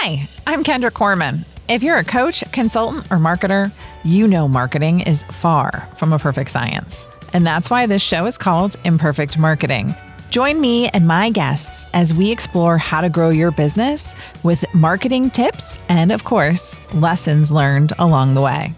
Hi, I'm Kendra Corman. If you're a coach, consultant, or marketer, you know marketing is far from a perfect science. And that's why this show is called Imperfect Marketing. Join me and my guests as we explore how to grow your business with marketing tips and, of course, lessons learned along the way.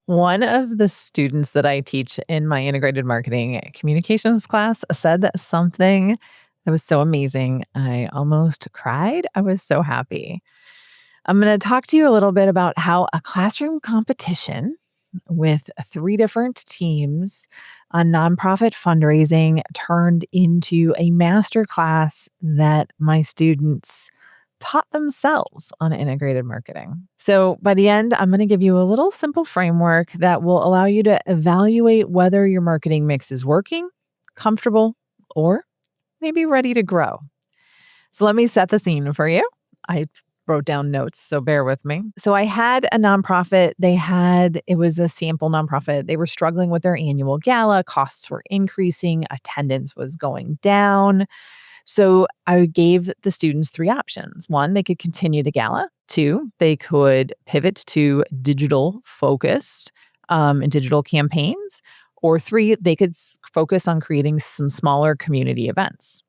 One of the students that I teach in my integrated marketing communications class said something that was so amazing. I almost cried. I was so happy. I'm going to talk to you a little bit about how a classroom competition with 3 different teams on nonprofit fundraising turned into a master class that my students taught themselves on integrated marketing. So by the end, I'm going to give you a little simple framework that will allow you to evaluate whether your marketing mix is working, comfortable, or maybe ready to grow. So let me set the scene for you. I wrote down notes, so bear with me. So I had a nonprofit. It was a sample nonprofit. They were struggling with their annual gala. Costs were increasing. Attendance was going down. So I gave the students 3 options. 1, they could continue the gala. 2, they could pivot to digital focused and digital campaigns. Or 3, they could focus on creating some smaller community events.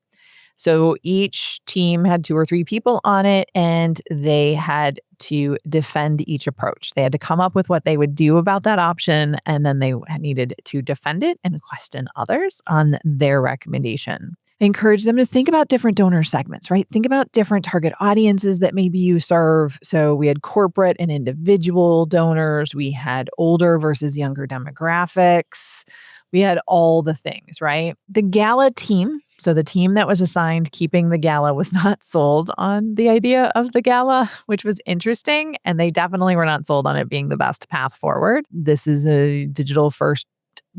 So each team had 2 or 3 people on it, and they had to defend each approach. They had to come up with what they would do about that option, and then they needed to defend it and question others on their recommendation. I encourage them to think about different donor segments, right? Think about different target audiences that maybe you serve. So we had corporate and individual donors. We had older versus younger demographics. We had all the things, right? The gala team, so the team that was assigned keeping the gala, was not sold on the idea of the gala, which was interesting. And they definitely were not sold on it being the best path forward. This is a digital first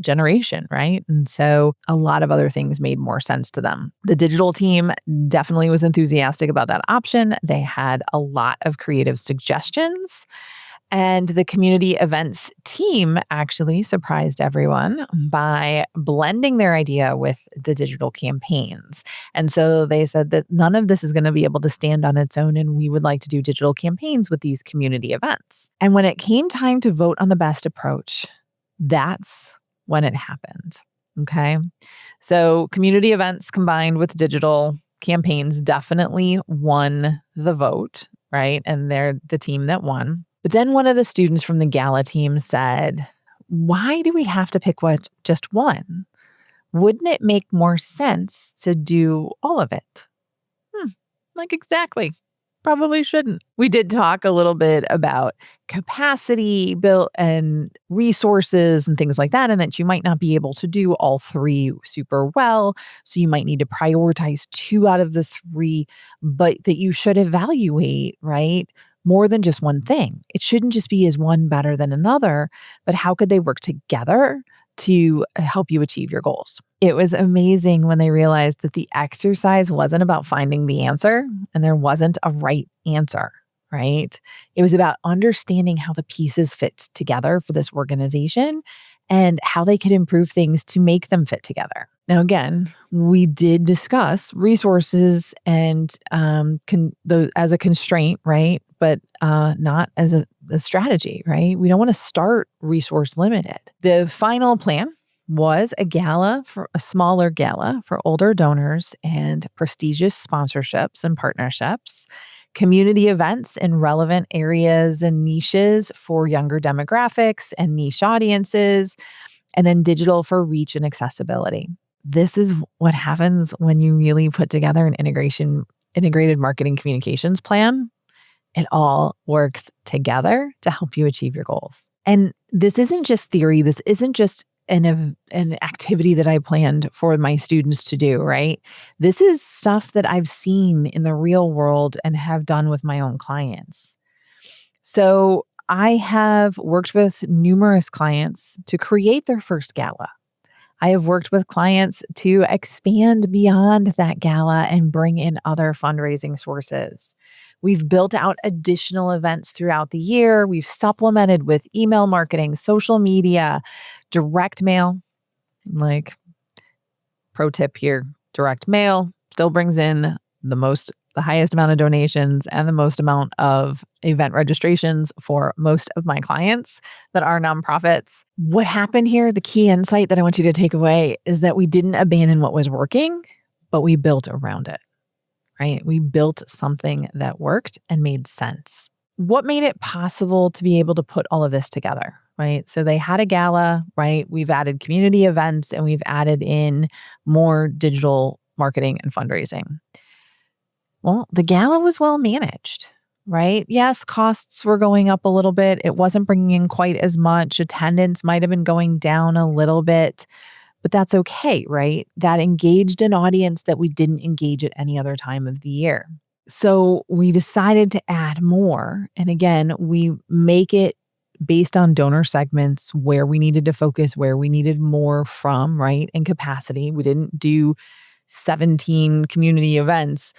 generation, right? And so a lot of other things made more sense to them. The digital team definitely was enthusiastic about that option. They had a lot of creative suggestions. And the community events team actually surprised everyone by blending their idea with the digital campaigns. And so they said that none of this is going to be able to stand on its own, and we would like to do digital campaigns with these community events. And when it came time to vote on the best approach, that's when it happened. Okay. So community events combined with digital campaigns definitely won the vote, right? And they're the team that won. But then one of the students from the gala team said, why do we have to pick just one? Wouldn't it make more sense to do all of it? Exactly. Probably shouldn't. We did talk a little bit about capacity built and resources and things like that, and that you might not be able to do all 3 super well. So you might need to prioritize 2 out of the 3, but that you should evaluate, right? More than just one thing. It shouldn't just be is one better than another, but how could they work together to help you achieve your goals? It was amazing when they realized that the exercise wasn't about finding the answer and there wasn't a right answer, right? It was about understanding how the pieces fit together for this organization and how they could improve things to make them fit together. Now, again, we did discuss resources and as a constraint, right? But not as a strategy, right? We don't want to start resource limited. The final plan was a smaller gala for older donors and prestigious sponsorships and partnerships, community events in relevant areas and niches for younger demographics and niche audiences, and then digital for reach and accessibility. This is what happens when you really put together an integrated marketing communications plan. It all works together to help you achieve your goals. And this isn't just theory. This isn't just an activity that I planned for my students to do, right? This is stuff that I've seen in the real world and have done with my own clients. So I have worked with numerous clients to create their first gala. I have worked with clients to expand beyond that gala and bring in other fundraising sources. We've built out additional events throughout the year. We've supplemented with email marketing, social media, direct mail. Pro tip here, Direct mail still brings in the highest amount of donations and the most amount of event registrations for most of my clients that are nonprofits. What happened here, the key insight that I want you to take away is that we didn't abandon what was working, but we built around it, right? We built something that worked and made sense. What made it possible to be able to put all of this together, right? So they had a gala, right? We've added community events and we've added in more digital marketing and fundraising. Well, the gala was well managed, right? Yes, costs were going up a little bit. It wasn't bringing in quite as much. Attendance might have been going down a little bit, but that's okay, right? That engaged an audience that we didn't engage at any other time of the year. So we decided to add more. And again, we make it based on donor segments where we needed to focus, where we needed more from, right? And capacity. We didn't do 17 community events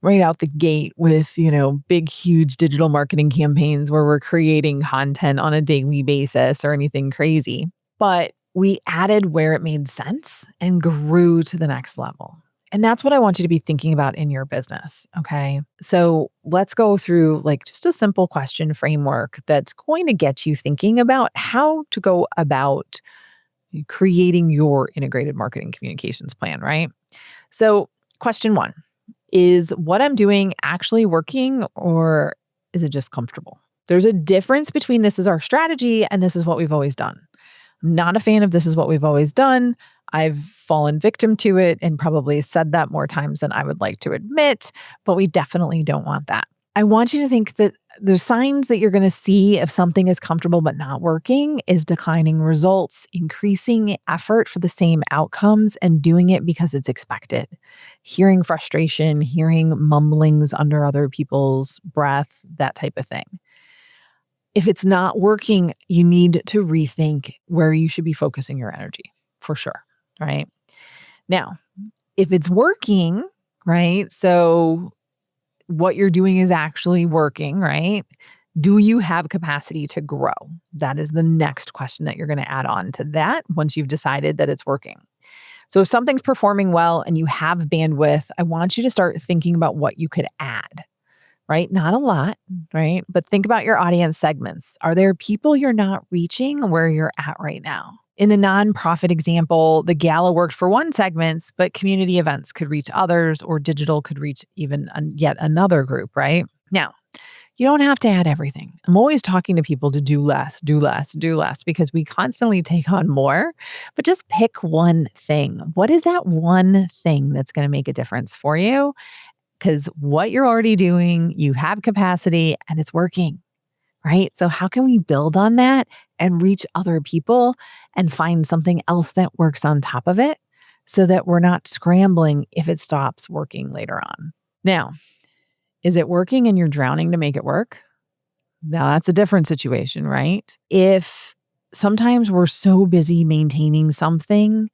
right out the gate with, big, huge digital marketing campaigns where we're creating content on a daily basis or anything crazy. But we added where it made sense and grew to the next level. And that's what I want you to be thinking about in your business. Okay. So let's go through just a simple question framework that's going to get you thinking about how to go about creating your integrated marketing communications plan, right? So, question one. Is what I'm doing actually working or is it just comfortable? There's a difference between this is our strategy and this is what we've always done. I'm not a fan of this is what we've always done. I've fallen victim to it and probably said that more times than I would like to admit, but we definitely don't want that. I want you to think that the signs that you're going to see if something is comfortable but not working is declining results, increasing effort for the same outcomes, and doing it because it's expected. Hearing frustration, hearing mumblings under other people's breath, that type of thing. If it's not working, you need to rethink where you should be focusing your energy, for sure, right? Now, if it's working, right? So what you're doing is actually working, right? Do you have capacity to grow? That is the next question that you're going to add on to that once you've decided that it's working. So if something's performing well and you have bandwidth, I want you to start thinking about what you could add, right? Not a lot, right? But think about your audience segments. Are there people you're not reaching where you're at right now? In the nonprofit example, the gala worked for one segment, but community events could reach others, or digital could reach even yet another group, right? Now, you don't have to add everything. I'm always talking to people to do less, do less, do less, because we constantly take on more, but just pick one thing. What is that one thing that's going to make a difference for you? Because what you're already doing, you have capacity and it's working. Right? So how can we build on that and reach other people and find something else that works on top of it so that we're not scrambling if it stops working later on? Now, is it working and you're drowning to make it work? Now that's a different situation, right? If sometimes we're so busy maintaining something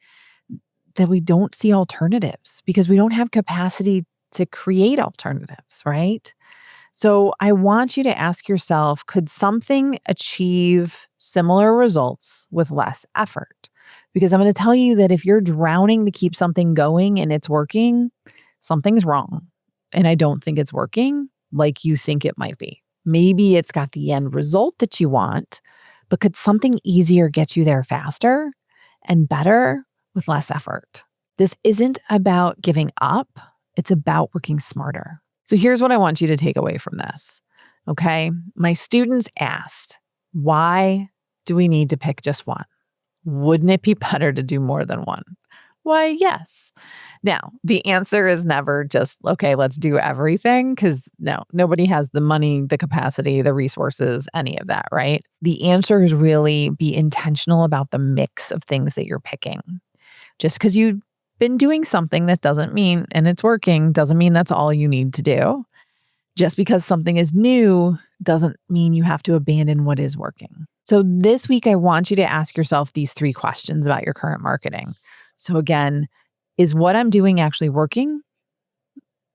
that we don't see alternatives because we don't have capacity to create alternatives, right? So I want you to ask yourself, could something achieve similar results with less effort? Because I'm going to tell you that if you're drowning to keep something going and it's working, something's wrong. And I don't think it's working like you think it might be. Maybe it's got the end result that you want, but could something easier get you there faster and better with less effort? This isn't about giving up. It's about working smarter. So here's what I want you to take away from this. Okay. My students asked, why do we need to pick just one? Wouldn't it be better to do more than one? Why, yes. Now, the answer is never just, okay, let's do everything, because no, nobody has the money, the capacity, the resources, any of that, right? The answer is really be intentional about the mix of things that you're picking. Just because you've been doing something that doesn't mean, and it's working, doesn't mean that's all you need to do. Just because something is new doesn't mean you have to abandon what is working. So this week, I want you to ask yourself these 3 questions about your current marketing. So again, is what I'm doing actually working,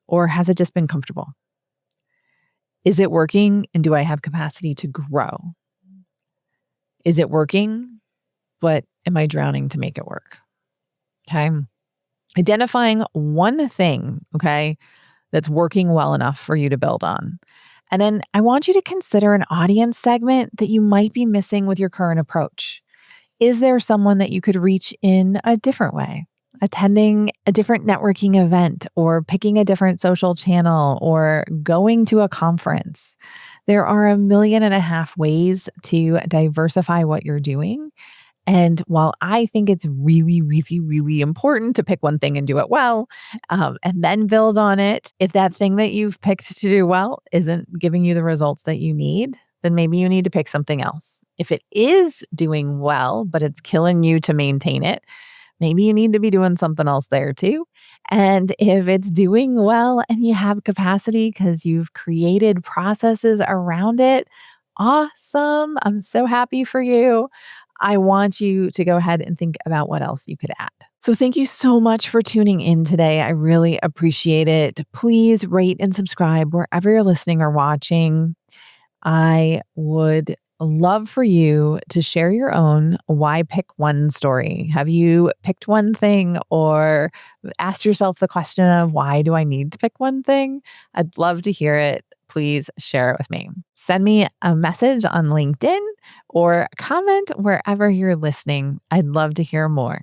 or has it just been comfortable? Is it working, and do I have capacity to grow? Is it working, but am I drowning to make it work? Okay. Identifying one thing, okay, that's working well enough for you to build on. And then I want you to consider an audience segment that you might be missing with your current approach. Is there someone that you could reach in a different way? Attending a different networking event or picking a different social channel or going to a conference. There are a million and a half ways to diversify what you're doing. And while I think it's really, really, really important to pick one thing and do it well, and then build on it, if that thing that you've picked to do well isn't giving you the results that you need, then maybe you need to pick something else. If it is doing well, but it's killing you to maintain it, maybe you need to be doing something else there too. And if it's doing well and you have capacity because you've created processes around it, awesome. I'm so happy for you. I want you to go ahead and think about what else you could add. So, thank you so much for tuning in today. I really appreciate it. Please rate and subscribe wherever you're listening or watching. I would love for you to share your own why pick one story. Have you picked one thing or asked yourself the question of why do I need to pick one thing? I'd love to hear it. Please share it with me. Send me a message on LinkedIn or comment wherever you're listening. I'd love to hear more.